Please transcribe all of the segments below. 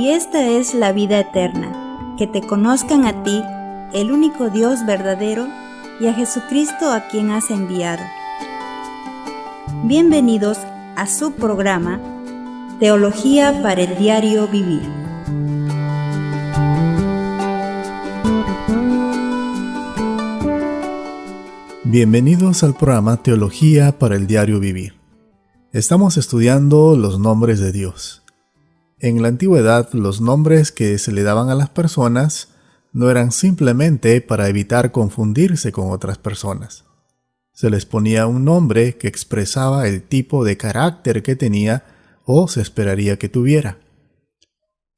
y esta es la vida eterna, que te conozcan a ti, el único Dios verdadero, y a Jesucristo a quien has enviado. Bienvenidos a su programa, Teología para el Diario Vivir. Bienvenidos al programa Teología para el Diario Vivir. Estamos estudiando los nombres de Dios. En la antigüedad, los nombres que se le daban a las personas no eran simplemente para evitar confundirse con otras personas. Se les ponía un nombre que expresaba el tipo de carácter que tenía o se esperaría que tuviera.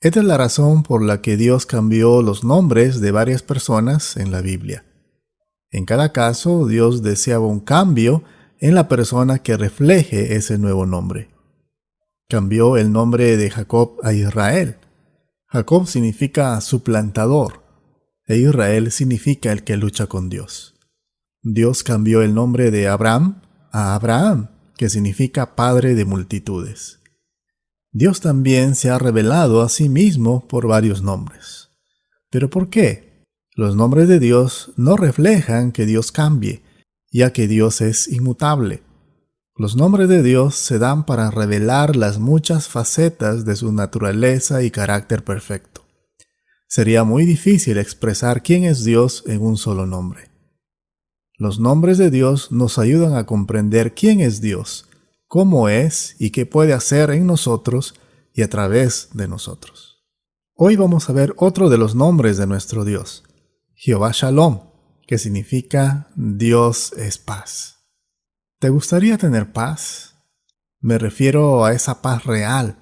Esta es la razón por la que Dios cambió los nombres de varias personas en la Biblia. En cada caso, Dios deseaba un cambio en la persona que refleje ese nuevo nombre. Cambió el nombre de Jacob a Israel. Jacob significa suplantador, e Israel significa el que lucha con Dios. Dios cambió el nombre de Abraham a Abraham, que significa padre de multitudes. Dios también se ha revelado a sí mismo por varios nombres. ¿Pero por qué? Los nombres de Dios no reflejan que Dios cambie, ya que Dios es inmutable. Los nombres de Dios se dan para revelar las muchas facetas de su naturaleza y carácter perfecto. Sería muy difícil expresar quién es Dios en un solo nombre. Los nombres de Dios nos ayudan a comprender quién es Dios, cómo es y qué puede hacer en nosotros y a través de nosotros. Hoy vamos a ver otro de los nombres de nuestro Dios, Jehová Shalom, que significa Dios es paz. ¿Te gustaría tener paz? Me refiero a esa paz real,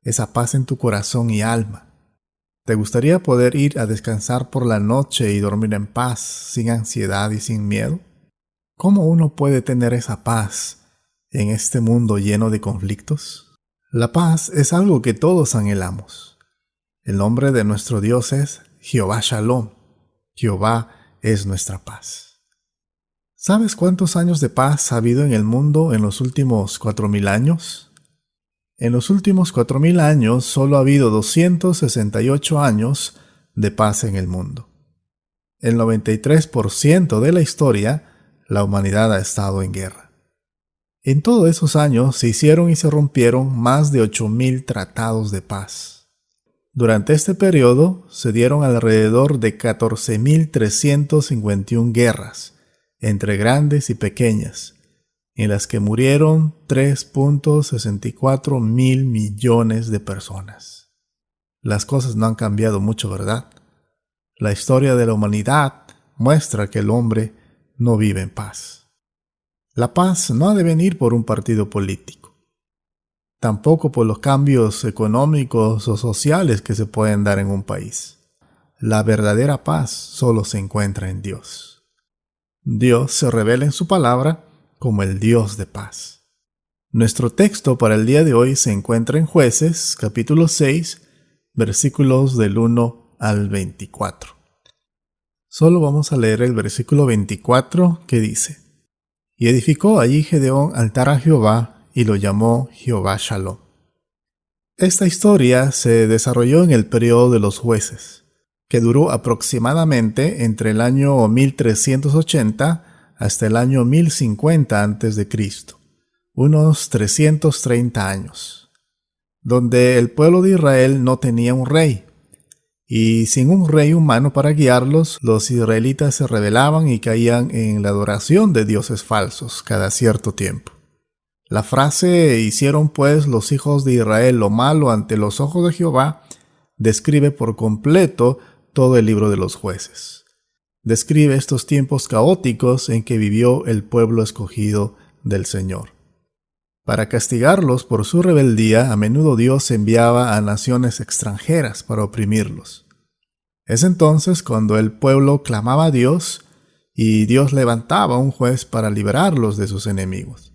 esa paz en tu corazón y alma. ¿Te gustaría poder ir a descansar por la noche y dormir en paz, sin ansiedad y sin miedo? ¿Cómo uno puede tener esa paz en este mundo lleno de conflictos? La paz es algo que todos anhelamos. El nombre de nuestro Dios es Jehová Shalom. Jehová es nuestra paz. ¿Sabes cuántos años de paz ha habido en el mundo en los últimos 4,000 años? En los últimos 4,000 años solo ha habido 268 años de paz en el mundo. El 93% de la historia, la humanidad ha estado en guerra. En todos esos años se hicieron y se rompieron más de 8,000 tratados de paz. Durante este periodo se dieron alrededor de 14,351 guerras, entre grandes y pequeñas, en las que murieron 3.64 mil millones de personas. Las cosas no han cambiado mucho, ¿verdad? La historia de la humanidad muestra que el hombre no vive en paz. La paz no ha de venir por un partido político. Tampoco por los cambios económicos o sociales que se pueden dar en un país. La verdadera paz solo se encuentra en Dios. Dios se revela en su palabra como el Dios de paz. Nuestro texto para el día de hoy se encuentra en Jueces, capítulo 6, versículos del 1 al 24. Solo vamos a leer el versículo 24 que dice: Y edificó allí Gedeón altar a Jehová, y lo llamó Jehová Shalom. Esta historia se desarrolló en el periodo de los jueces, que duró aproximadamente entre el año 1380 hasta el año 1050 a.C., unos 330 años, donde el pueblo de Israel no tenía un rey, y sin un rey humano para guiarlos, los israelitas se rebelaban y caían en la adoración de dioses falsos cada cierto tiempo. La frase «hicieron pues los hijos de Israel lo malo ante los ojos de Jehová» describe por completo todo el libro de los jueces. Describe estos tiempos caóticos en que vivió el pueblo escogido del Señor. Para castigarlos por su rebeldía, a menudo Dios enviaba a naciones extranjeras para oprimirlos. Es entonces cuando el pueblo clamaba a Dios y Dios levantaba un juez para liberarlos de sus enemigos.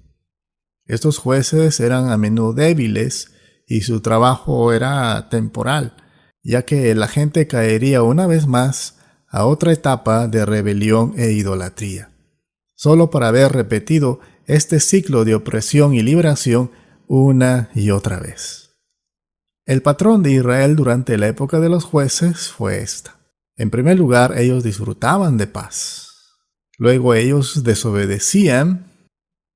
Estos jueces eran a menudo débiles y su trabajo era temporal, ya que la gente caería una vez más a otra etapa de rebelión e idolatría, solo para haber repetido este ciclo de opresión y liberación una y otra vez. El patrón de Israel durante la época de los jueces fue esta. En primer lugar, ellos disfrutaban de paz. Luego ellos desobedecían.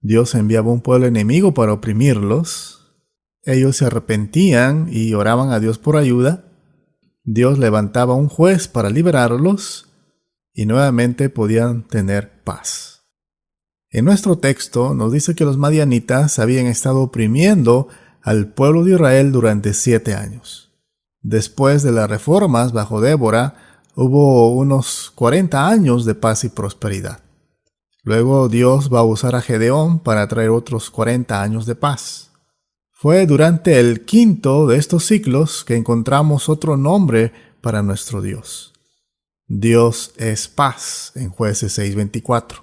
Dios enviaba un pueblo enemigo para oprimirlos. Ellos se arrepentían y oraban a Dios por ayuda. Dios levantaba un juez para liberarlos y nuevamente podían tener paz. En nuestro texto nos dice que los madianitas habían estado oprimiendo al pueblo de Israel durante 7 años. Después de las reformas bajo Débora, hubo unos 40 años de paz y prosperidad. Luego Dios va a usar a Gedeón para traer otros 40 años de paz. Fue durante el quinto de estos ciclos que encontramos otro nombre para nuestro Dios. Dios es paz, en Jueces 6:24.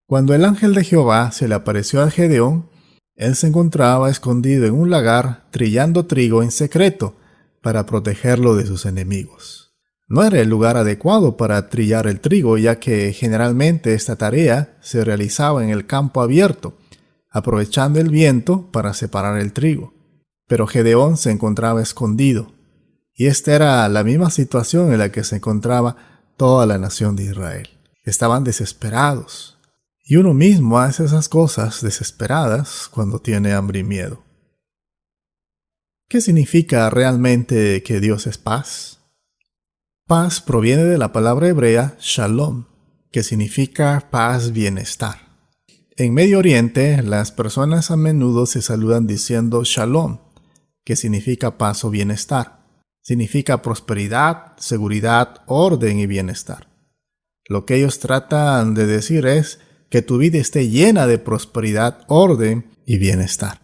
Cuando el ángel de Jehová se le apareció a Gedeón, él se encontraba escondido en un lagar trillando trigo en secreto para protegerlo de sus enemigos. No era el lugar adecuado para trillar el trigo, ya que generalmente esta tarea se realizaba en el campo abierto, aprovechando el viento para separar el trigo. Pero Gedeón se encontraba escondido, y esta era la misma situación en la que se encontraba toda la nación de Israel. Estaban desesperados, y uno mismo hace esas cosas desesperadas cuando tiene hambre y miedo. ¿Qué significa realmente que Dios es paz? Paz proviene de la palabra hebrea shalom, que significa paz, bienestar. En Medio Oriente, las personas a menudo se saludan diciendo shalom, que significa paz o bienestar. Significa prosperidad, seguridad, orden y bienestar. Lo que ellos tratan de decir es que tu vida esté llena de prosperidad, orden y bienestar.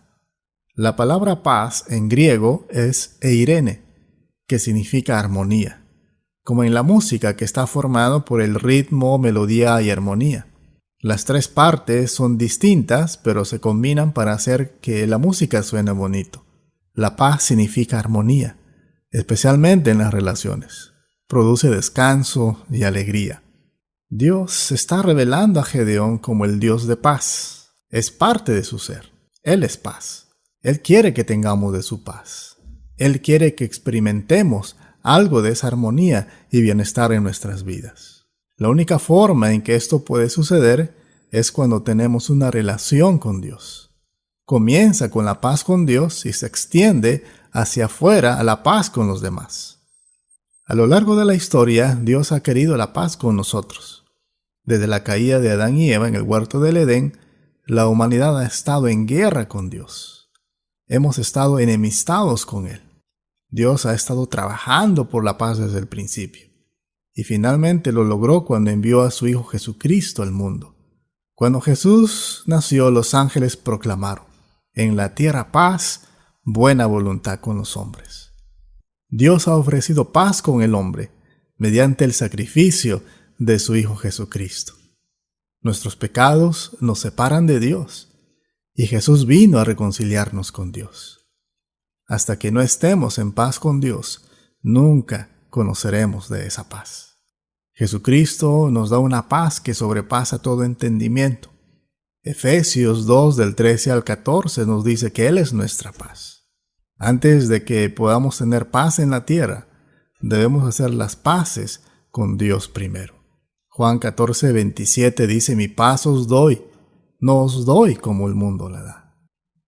La palabra paz en griego es eirene, que significa armonía, como en la música, que está formado por el ritmo, melodía y armonía. Las tres partes son distintas, pero se combinan para hacer que la música suene bonito. La paz significa armonía, especialmente en las relaciones. Produce descanso y alegría. Dios se está revelando a Gedeón como el Dios de paz. Es parte de su ser. Él es paz. Él quiere que tengamos de su paz. Él quiere que experimentemos algo de esa armonía y bienestar en nuestras vidas. La única forma en que esto puede suceder es cuando tenemos una relación con Dios. Comienza con la paz con Dios y se extiende hacia afuera a la paz con los demás. A lo largo de la historia, Dios ha querido la paz con nosotros. Desde la caída de Adán y Eva en el huerto del Edén, la humanidad ha estado en guerra con Dios. Hemos estado enemistados con Él. Dios ha estado trabajando por la paz desde el principio. Y finalmente lo logró cuando envió a su Hijo Jesucristo al mundo. Cuando Jesús nació, los ángeles proclamaron: en la tierra paz, buena voluntad con los hombres. Dios ha ofrecido paz con el hombre mediante el sacrificio de su Hijo Jesucristo. Nuestros pecados nos separan de Dios y Jesús vino a reconciliarnos con Dios. Hasta que no estemos en paz con Dios, nunca conoceremos de esa paz. Jesucristo nos da una paz que sobrepasa todo entendimiento. Efesios 2 del 13 al 14 nos dice que Él es nuestra paz. Antes de que podamos tener paz en la tierra, debemos hacer las paces con Dios primero. Juan 14:27 dice: mi paz os doy, no os doy como el mundo la da.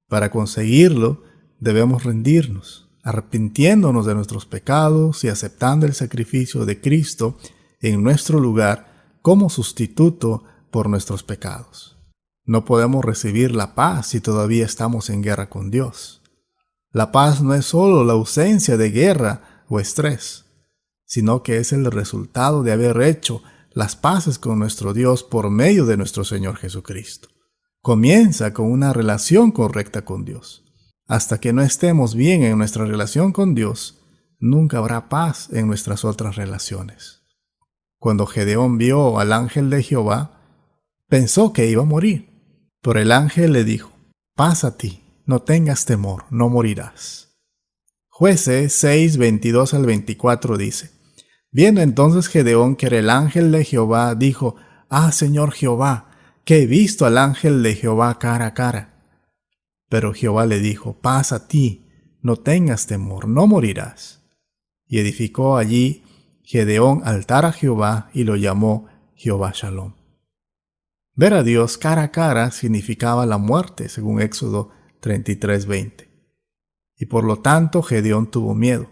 Para conseguirlo, debemos rendirnos, arrepintiéndonos de nuestros pecados y aceptando el sacrificio de Cristo en nuestro lugar como sustituto por nuestros pecados. No podemos recibir la paz si todavía estamos en guerra con Dios. La paz no es solo la ausencia de guerra o estrés, sino que es el resultado de haber hecho las paces con nuestro Dios por medio de nuestro Señor Jesucristo. Comienza con una relación correcta con Dios. Hasta que no estemos bien en nuestra relación con Dios, nunca habrá paz en nuestras otras relaciones. Cuando Gedeón vio al ángel de Jehová, pensó que iba a morir. Pero el ángel le dijo: paz a ti, no tengas temor, no morirás. Jueces 6, 22 al 24 dice: viendo entonces Gedeón que era el ángel de Jehová, dijo: ah, Señor Jehová, que he visto al ángel de Jehová cara a cara. Pero Jehová le dijo: paz a ti, no tengas temor, no morirás. Y edificó allí Gedeón altar a Jehová y lo llamó Jehová Shalom. Ver a Dios cara a cara significaba la muerte, según Éxodo 33:20. Y por lo tanto Gedeón tuvo miedo.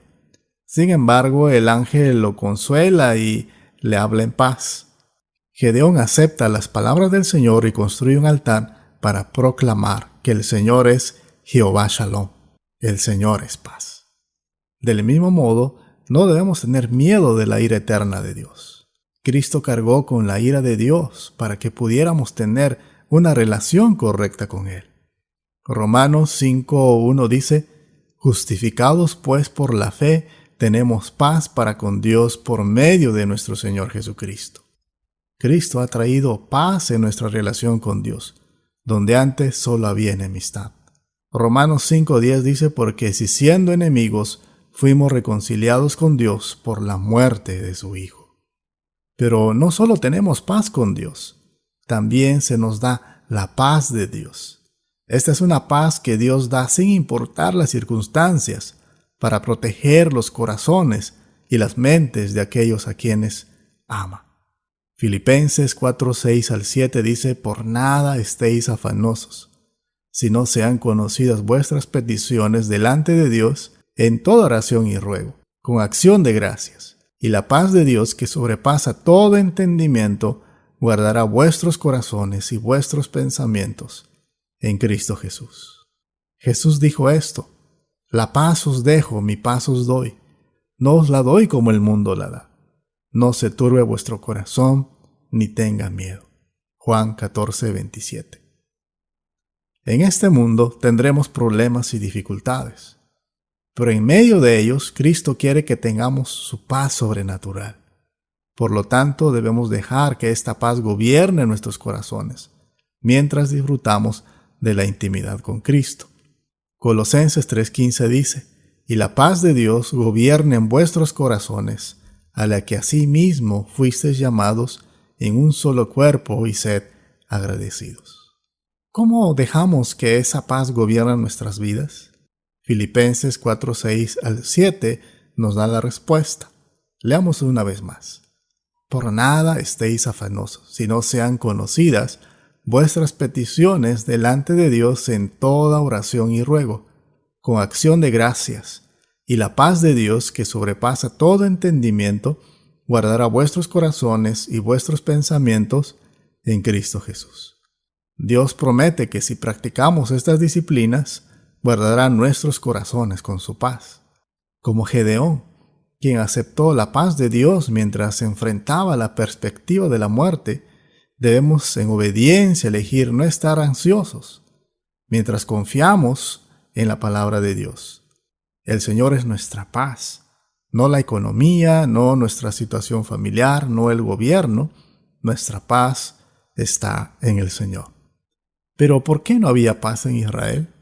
Sin embargo, el ángel lo consuela y le habla en paz. Gedeón acepta las palabras del Señor y construye un altar para proclamar que el Señor es Jehová Shalom. El Señor es paz. Del mismo modo, no debemos tener miedo de la ira eterna de Dios. Cristo cargó con la ira de Dios para que pudiéramos tener una relación correcta con Él. Romanos 5:1 dice: justificados pues por la fe, tenemos paz para con Dios por medio de nuestro Señor Jesucristo. Cristo ha traído paz en nuestra relación con Dios, donde antes solo había enemistad. Romanos 5:10 dice: porque si siendo enemigos, fuimos reconciliados con Dios por la muerte de su Hijo. Pero no solo tenemos paz con Dios, también se nos da la paz de Dios. Esta es una paz que Dios da sin importar las circunstancias, para proteger los corazones y las mentes de aquellos a quienes ama. Filipenses 4:6-7 dice: por nada estéis afanosos, sino sean conocidas vuestras peticiones delante de Dios en toda oración y ruego, con acción de gracias. Y la paz de Dios, que sobrepasa todo entendimiento, guardará vuestros corazones y vuestros pensamientos en Cristo Jesús. Jesús dijo esto: la paz os dejo, mi paz os doy. No os la doy como el mundo la da. No se turbe vuestro corazón, ni tenga miedo. Juan 14:27. En este mundo tendremos problemas y dificultades. Pero en medio de ellos, Cristo quiere que tengamos su paz sobrenatural. Por lo tanto, debemos dejar que esta paz gobierne nuestros corazones, mientras disfrutamos de la intimidad con Cristo. Colosenses 3:15 dice: y la paz de Dios gobierne en vuestros corazones, a la que asimismo fuisteis llamados en un solo cuerpo, y sed agradecidos. ¿Cómo dejamos que esa paz gobierne nuestras vidas? Filipenses 4:6-7 nos da la respuesta. Leamos una vez más. Por nada estéis afanosos, sino sean conocidas vuestras peticiones delante de Dios en toda oración y ruego, con acción de gracias, y la paz de Dios, que sobrepasa todo entendimiento, guardará vuestros corazones y vuestros pensamientos en Cristo Jesús. Dios promete que si practicamos estas disciplinas, guardará nuestros corazones con su paz. Como Gedeón, quien aceptó la paz de Dios mientras enfrentaba la perspectiva de la muerte, debemos en obediencia elegir no estar ansiosos, mientras confiamos en la palabra de Dios. El Señor es nuestra paz, no la economía, no nuestra situación familiar, no el gobierno. Nuestra paz está en el Señor. Pero ¿por qué no había paz en Israel?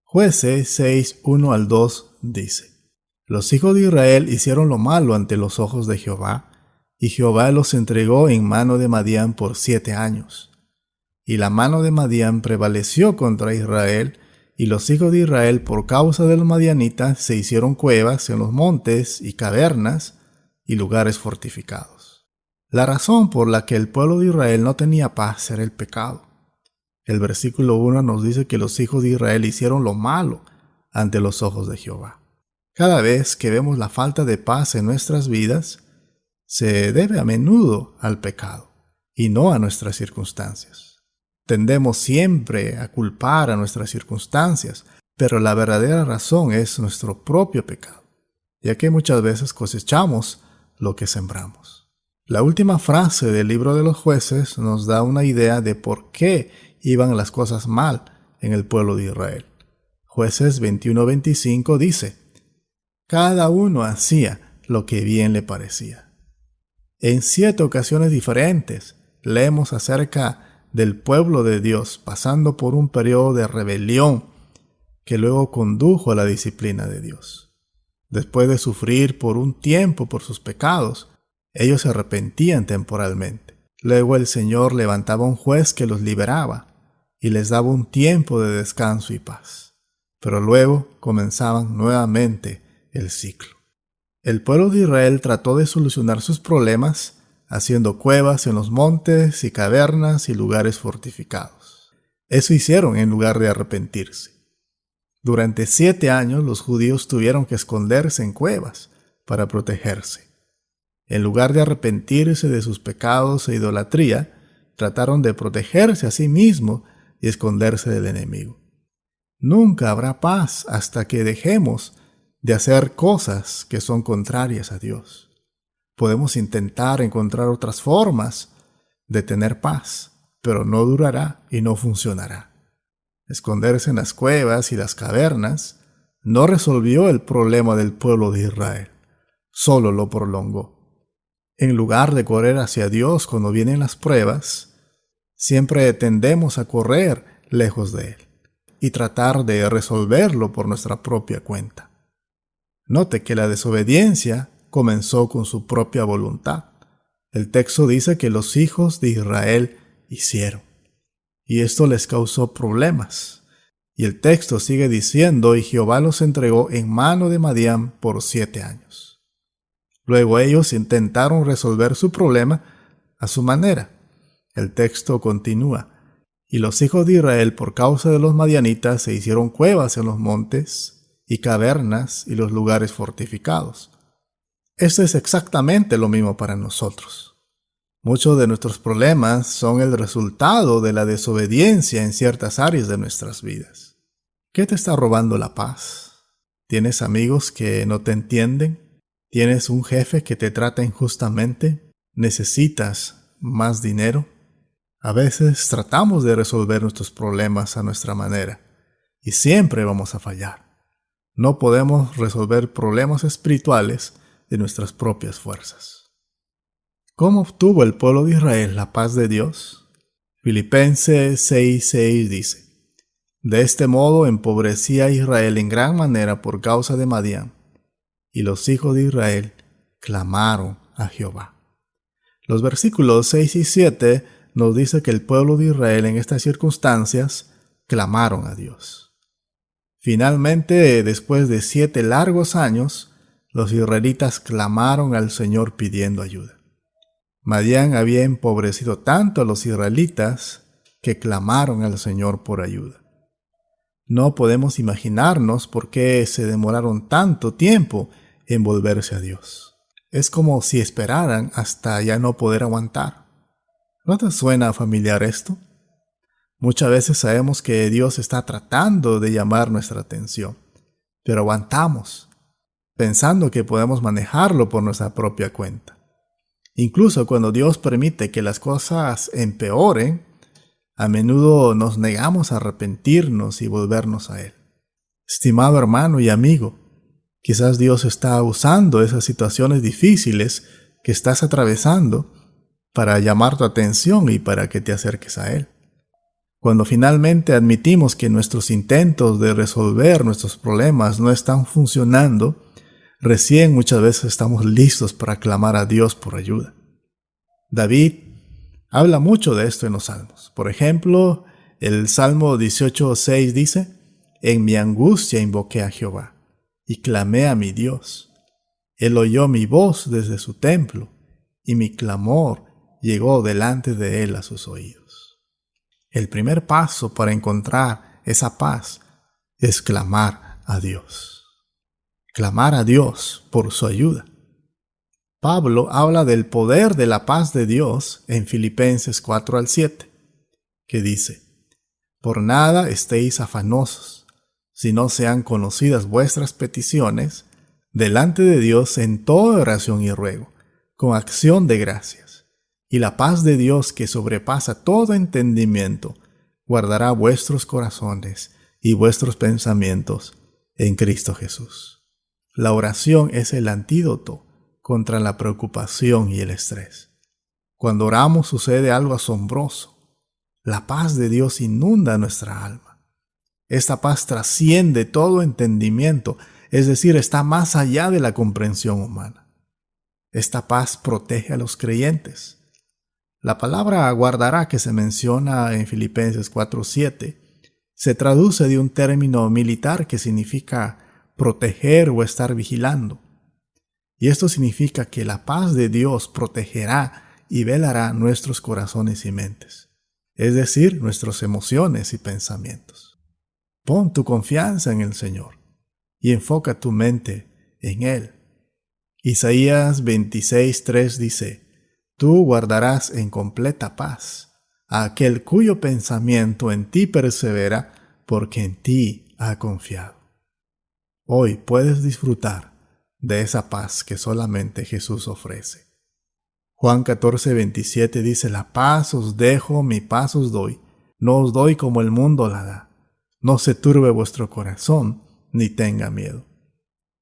Jueces 6:1-2 dice: los hijos de Israel hicieron lo malo ante los ojos de Jehová, y Jehová los entregó en mano de Madián por 7 años. Y la mano de Madián prevaleció contra Israel, y los hijos de Israel, por causa de los madianitas, se hicieron cuevas en los montes y cavernas y lugares fortificados. La razón por la que el pueblo de Israel no tenía paz era el pecado. El versículo 1 nos dice que los hijos de Israel hicieron lo malo ante los ojos de Jehová. Cada vez que vemos la falta de paz en nuestras vidas, se debe a menudo al pecado y no a nuestras circunstancias. Tendemos siempre a culpar a nuestras circunstancias, pero la verdadera razón es nuestro propio pecado, ya que muchas veces cosechamos lo que sembramos. La última frase del libro de los Jueces nos da una idea de por qué iban las cosas mal en el pueblo de Israel. Jueces 21:25 dice: cada uno hacía lo que bien le parecía. En 7 ocasiones diferentes leemos acerca del pueblo de Dios pasando por un periodo de rebelión que luego condujo a la disciplina de Dios. Después de sufrir por un tiempo por sus pecados, ellos se arrepentían temporalmente. Luego el Señor levantaba un juez que los liberaba y les daba un tiempo de descanso y paz. pero luego comenzaban nuevamente el ciclo. El pueblo de Israel trató de solucionar sus problemas haciendo cuevas en los montes y cavernas y lugares fortificados. Eso hicieron en lugar de arrepentirse. Durante 7 años los judíos tuvieron que esconderse en cuevas para protegerse. En lugar de arrepentirse de sus pecados e idolatría, trataron de protegerse a sí mismos y esconderse del enemigo. Nunca habrá paz hasta que dejemos de hacer cosas que son contrarias a Dios. Podemos intentar encontrar otras formas de tener paz, pero no durará y no funcionará. Esconderse en las cuevas y las cavernas no resolvió el problema del pueblo de Israel, solo lo prolongó. En lugar de correr hacia Dios cuando vienen las pruebas, siempre tendemos a correr lejos de Él y tratar de resolverlo por nuestra propia cuenta. Note que la desobediencia comenzó con su propia voluntad. El texto dice que los hijos de Israel hicieron, y esto les causó problemas. Y el texto sigue diciendo, y Jehová los entregó en mano de Madián por 7 años. Luego ellos intentaron resolver su problema a su manera. El texto continúa, y los hijos de Israel por causa de los madianitas se hicieron cuevas en los montes y cavernas y los lugares fortificados. Esto es exactamente lo mismo para nosotros. Muchos de nuestros problemas son el resultado de la desobediencia en ciertas áreas de nuestras vidas. ¿Qué te está robando la paz? ¿Tienes amigos que no te entienden? ¿Tienes un jefe que te trata injustamente? ¿Necesitas más dinero? A veces tratamos de resolver nuestros problemas a nuestra manera y siempre vamos a fallar. No podemos resolver problemas espirituales de nuestras propias fuerzas. ¿Cómo obtuvo el pueblo de Israel la paz de Dios? Filipenses 6:6 dice: De este modo empobrecía a Israel en gran manera por causa de Madián, y los hijos de Israel clamaron a Jehová. Los versículos 6 y 7 nos dice que el pueblo de Israel en estas circunstancias clamaron a Dios. Finalmente, después de 7 largos años, los israelitas clamaron al Señor pidiendo ayuda. Madián había empobrecido tanto a los israelitas que clamaron al Señor por ayuda. No podemos imaginarnos por qué se demoraron tanto tiempo en volverse a Dios. Es como si esperaran hasta ya no poder aguantar. ¿No te suena familiar esto? Muchas veces sabemos que Dios está tratando de llamar nuestra atención, pero aguantamos, pensando que podemos manejarlo por nuestra propia cuenta. Incluso cuando Dios permite que las cosas empeoren, a menudo nos negamos a arrepentirnos y volvernos a Él. Estimado hermano y amigo, quizás Dios está usando esas situaciones difíciles que estás atravesando para llamar tu atención y para que te acerques a Él. Cuando finalmente admitimos que nuestros intentos de resolver nuestros problemas no están funcionando, recién muchas veces estamos listos para clamar a Dios por ayuda. David habla mucho de esto en los Salmos. Por ejemplo, el Salmo 18:6 dice: En mi angustia invoqué a Jehová y clamé a mi Dios. Él oyó mi voz desde su templo y mi clamor llegó delante de él a sus oídos. El primer paso para encontrar esa paz es clamar a Dios. Clamar a Dios por su ayuda. Pablo habla del poder de la paz de Dios en Filipenses 4-7, que dice: Por nada estéis afanosos, si no sean conocidas vuestras peticiones delante de Dios en toda oración y ruego, con acción de gracias. Y la paz de Dios, que sobrepasa todo entendimiento, guardará vuestros corazones y vuestros pensamientos en Cristo Jesús. La oración es el antídoto contra la preocupación y el estrés. Cuando oramos sucede algo asombroso. La paz de Dios inunda nuestra alma. Esta paz trasciende todo entendimiento, es decir, está más allá de la comprensión humana. Esta paz protege a los creyentes. La palabra guardará que se menciona en Filipenses 4:7 se traduce de un término militar que significa proteger o estar vigilando. Y esto significa que la paz de Dios protegerá y velará nuestros corazones y mentes, es decir, nuestras emociones y pensamientos. Pon tu confianza en el Señor y enfoca tu mente en Él. Isaías 26:3 dice: Tú guardarás en completa paz a aquel cuyo pensamiento en ti persevera, porque en ti ha confiado. Hoy puedes disfrutar de esa paz que solamente Jesús ofrece. Juan 14:27 dice: La paz os dejo, mi paz os doy. No os doy como el mundo la da. No se turbe vuestro corazón, ni tenga miedo.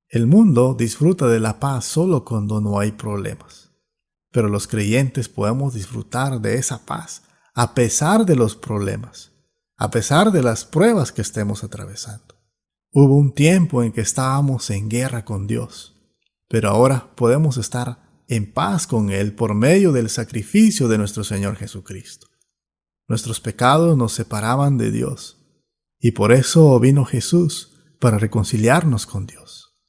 El mundo disfruta de la paz solo cuando no hay problemas. Pero los creyentes podemos disfrutar de esa paz a pesar de los problemas, a pesar de las pruebas que estemos atravesando. Hubo un tiempo en que estábamos en guerra con Dios, pero ahora podemos estar en paz con Él por medio del sacrificio de nuestro Señor Jesucristo. Nuestros pecados nos separaban de Dios, y por eso vino Jesús para reconciliarnos con Dios.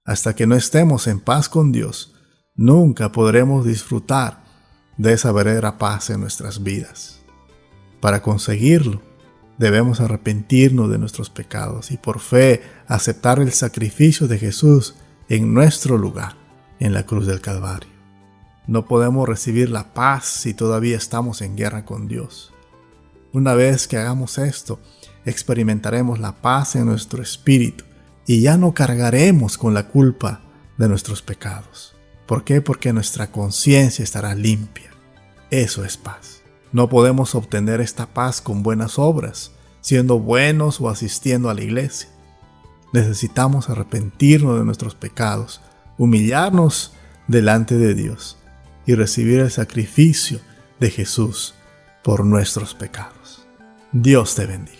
Hasta que no estemos en paz con Dios, nunca podremos disfrutar de esa verdadera paz en nuestras vidas. Para conseguirlo, debemos arrepentirnos de nuestros pecados y por fe aceptar el sacrificio de Jesús en nuestro lugar, en la cruz del Calvario. No podemos recibir la paz si todavía estamos en guerra con Dios. Una vez que hagamos esto, experimentaremos la paz en nuestro espíritu y ya no cargaremos con la culpa de nuestros pecados. ¿Por qué? Porque nuestra conciencia estará limpia. Eso es paz. No podemos obtener esta paz con buenas obras, siendo buenos o asistiendo a la iglesia. Necesitamos arrepentirnos de nuestros pecados, humillarnos delante de Dios y recibir el sacrificio de Jesús por nuestros pecados. Dios te bendiga.